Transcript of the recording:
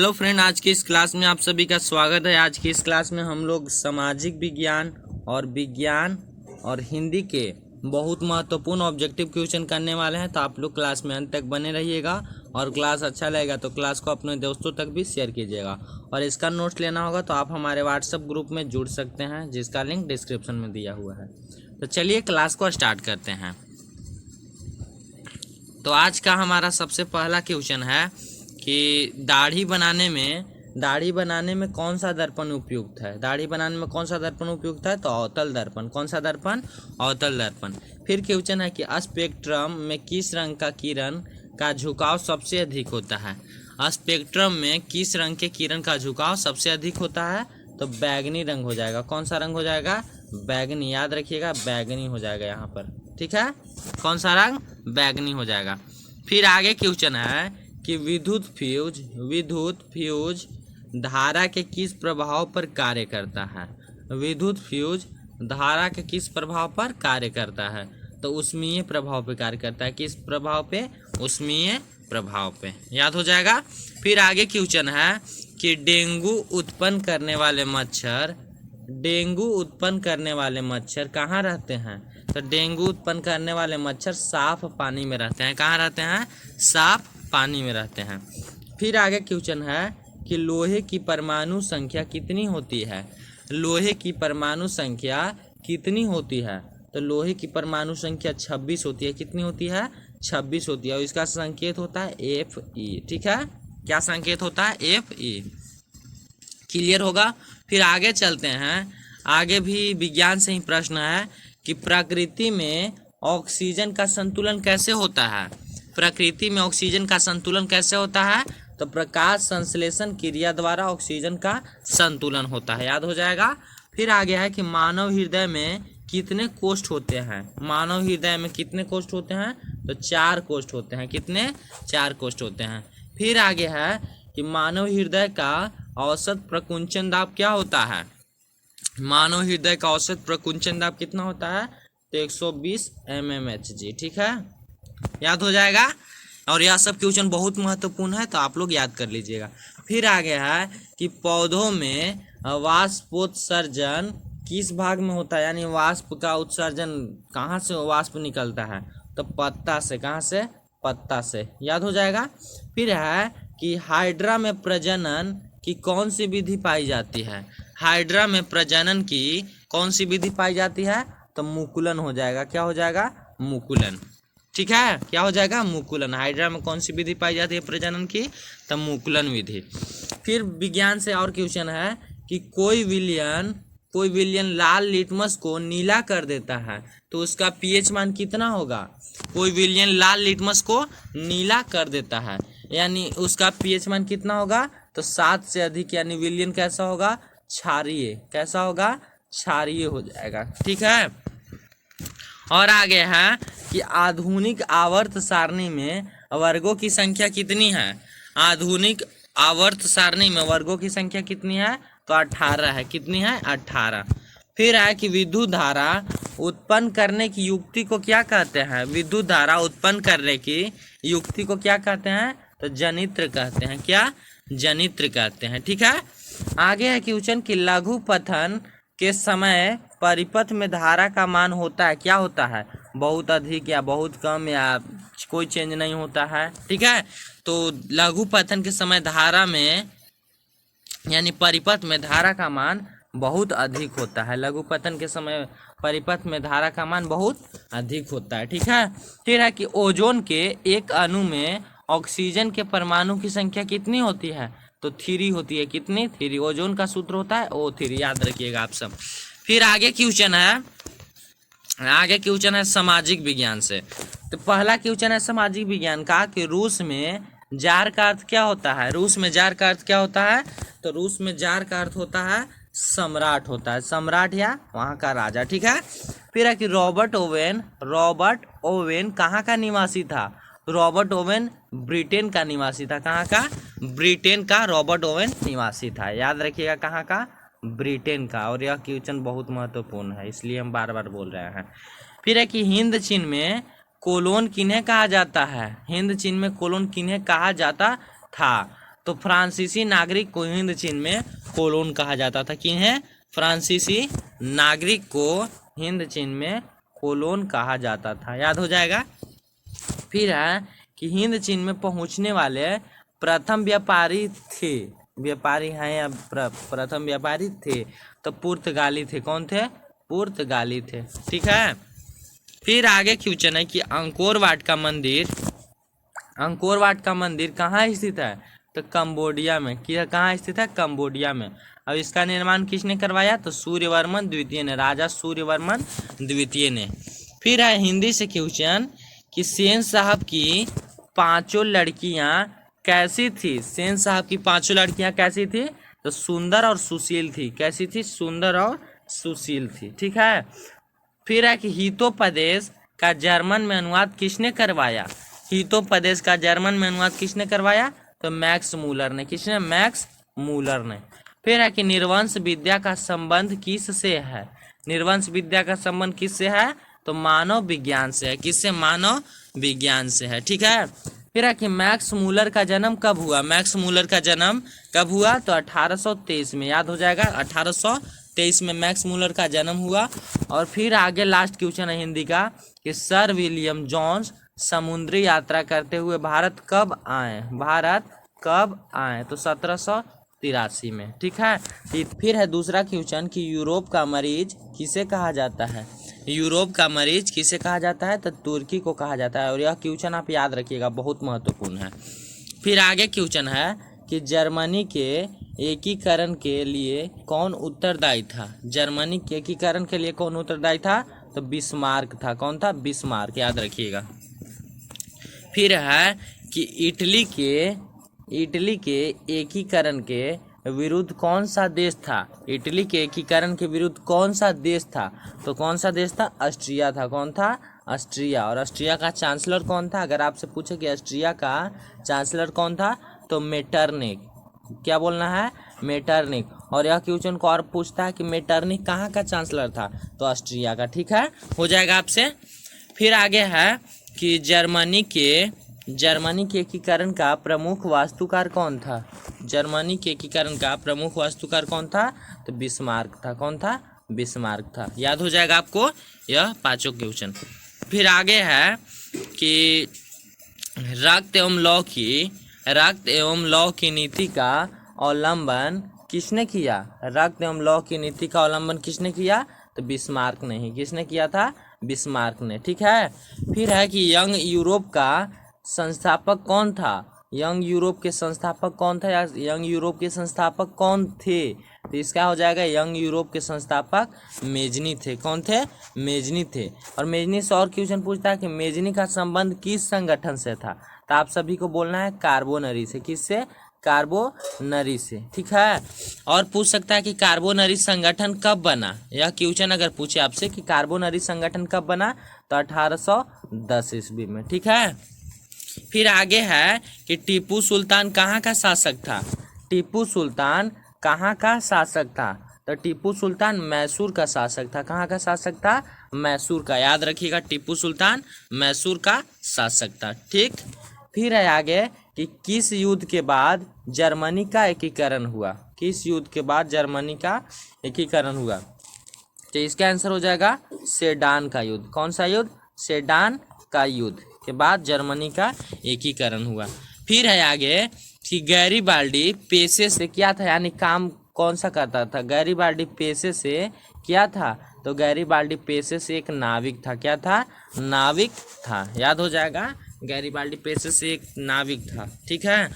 Hello friend, आज की इस क्लास में आप सभी का स्वागत है। आज की इस क्लास में हम लोग सामाजिक विज्ञान और हिंदी के बहुत महत्वपूर्ण ऑब्जेक्टिव क्वेश्चन करने वाले हैं। तो आप लोग क्लास में अंत तक बने रहिएगा और क्लास अच्छा लगेगा तो क्लास को अपने दोस्तों तक भी शेयर कीजिएगा। और इसका नोट्स लेना होगा तो आप हमारे व्हाट्सएप ग्रुप में जुड़ सकते हैं, जिसका लिंक डिस्क्रिप्शन में दिया हुआ है। तो चलिए क्लास को स्टार्ट करते हैं। तो आज का हमारा सबसे पहला क्वेश्चन है कि दाढ़ी बनाने में कौन सा दर्पण उपयुक्त है। दाढ़ी बनाने में कौन सा दर्पण उपयुक्त है? तो अवतल दर्पण। कौन सा दर्पण? अवतल दर्पण। फिर क्वेश्चन है कि स्पेक्ट्रम में किस रंग का किरण का झुकाव सबसे अधिक होता है। स्पेक्ट्रम में किस रंग के किरण का झुकाव सबसे अधिक होता है? तो बैगनी रंग हो जाएगा। कौन सा रंग हो जाएगा? बैगनी। याद रखिएगा, बैगनी हो जाएगा यहाँ पर। ठीक है, कौन सा रंग? बैगनी हो जाएगा। फिर आगे क्वेश्चन है कि विद्युत फ्यूज धारा के किस प्रभाव पर कार्य करता है। विद्युत फ्यूज धारा के किस प्रभाव पर कार्य करता है? तो ऊष्मीय प्रभाव पे कार्य करता है। किस प्रभाव पे? ऊष्मीय प्रभाव पे। याद हो जाएगा। फिर आगे क्वेश्चन है कि डेंगू उत्पन्न करने वाले मच्छर कहाँ रहते हैं। तो डेंगू उत्पन्न करने वाले मच्छर साफ पानी में रहते हैं। कहाँ रहते हैं? साफ पानी में रहते हैं। फिर आगे क्वेश्चन है कि लोहे की परमाणु संख्या कितनी होती है। लोहे की परमाणु संख्या कितनी होती है? तो लोहे की परमाणु संख्या 26 होती है। कितनी होती है? 26 होती है। और इसका संकेत होता है Fe। ठीक है, क्या संकेत होता है? Fe। क्लियर होगा। फिर आगे चलते हैं। आगे भी विज्ञान से ही प्रश्न है कि प्रकृति में ऑक्सीजन का संतुलन कैसे होता है। प्रकृति में ऑक्सीजन का संतुलन कैसे होता है? तो प्रकाश संश्लेषण क्रिया द्वारा ऑक्सीजन का संतुलन होता है। याद हो जाएगा। फिर आगे है कि मानव हृदय में कितने कोष्ठ होते हैं। मानव हृदय में कितने कोष्ठ होते हैं? तो 4 कोष्ठ होते हैं। कितने? 4 कोष्ठ होते हैं। फिर आगे है कि मानव हृदय का औसत प्रकुंचन दाब क्या होता है। मानव हृदय का औसत प्रकुंचन दाब कितना होता है? तो 120 mmHg। ठीक है, याद हो जाएगा। और यह सब क्वेश्चन बहुत महत्वपूर्ण है, तो आप लोग याद कर लीजिएगा। फिर आगे है कि पौधों में वाष्पोत्सर्जन किस भाग में होता है, यानी वाष्प का उत्सर्जन कहाँ से वाष्प निकलता है? तो पत्ता से। कहाँ से? पत्ता से। याद हो जाएगा। फिर है कि हाइड्रा में प्रजनन की कौन सी विधि पाई जाती है। हाइड्रा में प्रजनन की कौन सी विधि पाई जाती है? तो मुकुलन हो जाएगा। क्या हो जाएगा? मुकुलन। ठीक है, क्या हो जाएगा? मुकुलन। हाइड्रा में कौन सी विधि पाई जाती है प्रजनन की? तो मुकुलन विधि। फिर विज्ञान से और क्वेश्चन है कि कोई विलयन लाल लिटमस को नीला कर देता है, तो उसका पीएच मान कितना होगा। कोई विलयन लाल लिटमस को नीला कर देता है, यानी उसका पीएच मान कितना होगा? तो 7 से अधिक, यानी विलयन कैसा होगा? क्षारीय। कैसा होगा? क्षारीय हो जाएगा। ठीक है। और आगे है कि आधुनिक आवर्त सारणी में वर्गों की संख्या कितनी है। आधुनिक आवर्त सारणी में वर्गों की संख्या कितनी है? तो 18 है। कितनी है? 18। फिर है कि विद्युत धारा उत्पन्न करने की युक्ति को क्या कहते हैं। विद्युत धारा उत्पन्न करने की युक्ति को क्या कहते हैं? तो जनित्र कहते हैं। क्या? जनित्र कहते हैं। ठीक है। आगे है क्वेश्चन कि लघु पतन के समय परिपथ में धारा का मान होता है। क्या होता है? बहुत अधिक या बहुत कम या कोई चेंज नहीं होता है। ठीक है, तो लघु पतन के समय धारा में, यानी परिपथ में धारा का मान बहुत अधिक होता है। लघु पतन के समय परिपथ में धारा का मान बहुत अधिक होता है। ठीक है। फिर है कि ओजोन के एक अणु में ऑक्सीजन के परमाणु की संख्या कितनी होती है? तो 3 होती है। कितनी? 3। ओजोन का सूत्र होता है O3। याद रखिएगा आप सब। फिर आगे क्वेश्चन है सामाजिक विज्ञान से। तो पहला क्वेश्चन है सामाजिक विज्ञान का कि रूस में जार का अर्थ क्या होता है। रूस में जार का अर्थ क्या होता है? तो रूस में जार का अर्थ होता है सम्राट होता है। सम्राट या वहाँ का राजा। ठीक है। फिर है कि रॉबर्ट ओवेन कहाँ का निवासी था। रॉबर्ट ओवेन ब्रिटेन का निवासी था। कहाँ का? ब्रिटेन का रॉबर्ट ओवेन निवासी था। याद रखिएगा, कहाँ का? ब्रिटेन का। और यह क्वेश्चन बहुत महत्वपूर्ण है, इसलिए हम बार बार बोल रहे हैं। फिर है कि हिंद चीन में कोलोन किन्हें कहा जाता है। हिंद चीन में कोलोन किन्हें कहा जाता था। तो फ्रांसीसी नागरिक को हिंद चीन में कोलोन कहा जाता था। किन्हें? फ्रांसीसी नागरिक को हिंद चीन में कोलोन कहा जाता था। याद हो जाएगा। फिर है कि हिंद चीन में पहुंचने वाले प्रथम व्यापारी थे, व्यापारी हैं या प्रथम व्यापारी थे, तो पुर्तगाली थे। कौन थे? पुर्तगाली थे। ठीक है। फिर आगे क्वेश्चन है कि अंकोर वाट का मंदिर कहाँ स्थित है? तो कंबोडिया में। कहाँ स्थित है? कंबोडिया में। अब इसका निर्माण किसने करवाया? तो सूर्यवर्मन द्वितीय ने, राजा सूर्यवर्मन द्वितीय ने। फिर है हिंदी से क्वेश्चन कि सेन साहब की पांचों लड़कियां कैसी थी? सेन साहब की पांचों लड़कियां कैसी थी? तो सुंदर और सुशील थी। कैसी थी? सुंदर और सुशील थी। ठीक है। फिर है कि हितोपदेश का जर्मन में अनुवाद किसने करवाया? हितोपदेश का जर्मन में अनुवाद किसने करवाया? तो मैक्स मूलर ने। किसने? मैक्स मूलर ने। फिर है कि निर्वंश विद्या का संबंध किससे है? निर्वंश विद्या का संबंध किससे है? तो मानव विज्ञान से है। किससे? मानव विज्ञान से है। ठीक है। फिर है कि मैक्स मूलर का जन्म कब हुआ? मैक्स मूलर का जन्म कब हुआ? तो 1823 में। याद हो जाएगा। 1823 में मैक्स मूलर का जन्म हुआ। और फिर आगे लास्ट क्वेश्चन है हिंदी का कि सर विलियम जोन्स समुद्री यात्रा करते हुए भारत कब आए? भारत कब आए? तो 1783 में। ठीक है। फिर है दूसरा क्वेश्चन कि यूरोप का मरीज किसे कहा जाता है? यूरोप का मरीज किसे कहा जाता है? तो तुर्की को कहा जाता है। और यह क्वेश्चन आप याद रखिएगा, बहुत महत्वपूर्ण है। फिर आगे क्वेश्चन है कि जर्मनी के एकीकरण के लिए कौन उत्तरदायी था? जर्मनी के एकीकरण के लिए कौन उत्तरदायी था? तो बिस्मार्क था। कौन था? बिस्मार्क। याद रखिएगा। फिर है कि इटली के एकीकरण के विरुद्ध कौन सा देश था? इटली के एकीकरण के विरुद्ध कौन सा देश था? तो कौन सा देश था? ऑस्ट्रिया था। कौन था? ऑस्ट्रिया। और ऑस्ट्रिया का चांसलर कौन था? अगर आपसे पूछे कि ऑस्ट्रिया का चांसलर कौन था, तो मेटरनिक। क्या बोलना है? मेटरनिक। और यह क्वेश्चन को और पूछता है कि मेटरनिक कहाँ का चांसलर था? तो ऑस्ट्रिया का। ठीक है, हो जाएगा आपसे। फिर आगे है कि जर्मनी के एकीकरण का प्रमुख वास्तुकार कौन था? जर्मनी के एकीकरण का प्रमुख वास्तुकार कौन था? तो बिस्मार्क था। कौन था? बिस्मार्क था। याद हो जाएगा आपको यह पांचों क्वेश्चन। फिर आगे है कि रक्त एवं लौ की नीति का अवलंबन किसने किया? रक्त एवं लौ की नीति का अवलंबन किसने किया? तो बिस्मार्क ने ही। किसने किया था? बिस्मार्क ने। ठीक है। फिर है कि यंग यूरोप का संस्थापक कौन था? यंग यूरोप के संस्थापक कौन था या यंग यूरोप के संस्थापक कौन थे? तो इसका हो जाएगा यंग यूरोप के संस्थापक मेजनी थे। कौन थे? मेजनी थे। और मेजनी से और क्वेश्चन पूछता है कि मेजनी का संबंध किस संगठन से था? तो आप सभी को बोलना है कार्बोनरी से। किससे? कार्बोनरी से। ठीक है। और पूछ सकता है कि कार्बोनरी संगठन कब बना? यह क्वेश्चन अगर पूछे आपसे कि कार्बोनरी संगठन कब बना, तो 1810 ईस्वी में। ठीक है। फिर आगे है कि टीपू सुल्तान कहाँ का शासक था? टीपू सुल्तान कहाँ का शासक था? तो टीपू सुल्तान मैसूर का शासक था। कहाँ का शासक था? मैसूर का। याद रखिएगा, टीपू सुल्तान मैसूर का शासक था। ठीक। फिर है आगे कि किस युद्ध के बाद जर्मनी का एकीकरण हुआ? किस युद्ध के बाद जर्मनी का एकीकरण हुआ? तो इसका आंसर हो जाएगा सेडान का युद्ध। कौन सा युद्ध? सेडान का युद्ध के बाद जर्मनी का एकीकरण हुआ। फिर है आगे कि गैरीबाल्डी पेशे से क्या था, यानी काम कौन सा करता था? गैरीबाल्डी पेशे से क्या था? तो गैरीबाल्डी पेशे से एक नाविक था। क्या था? नाविक था। याद हो जाएगा, गैरीबाल्डी पेशे से एक नाविक था। ठीक है।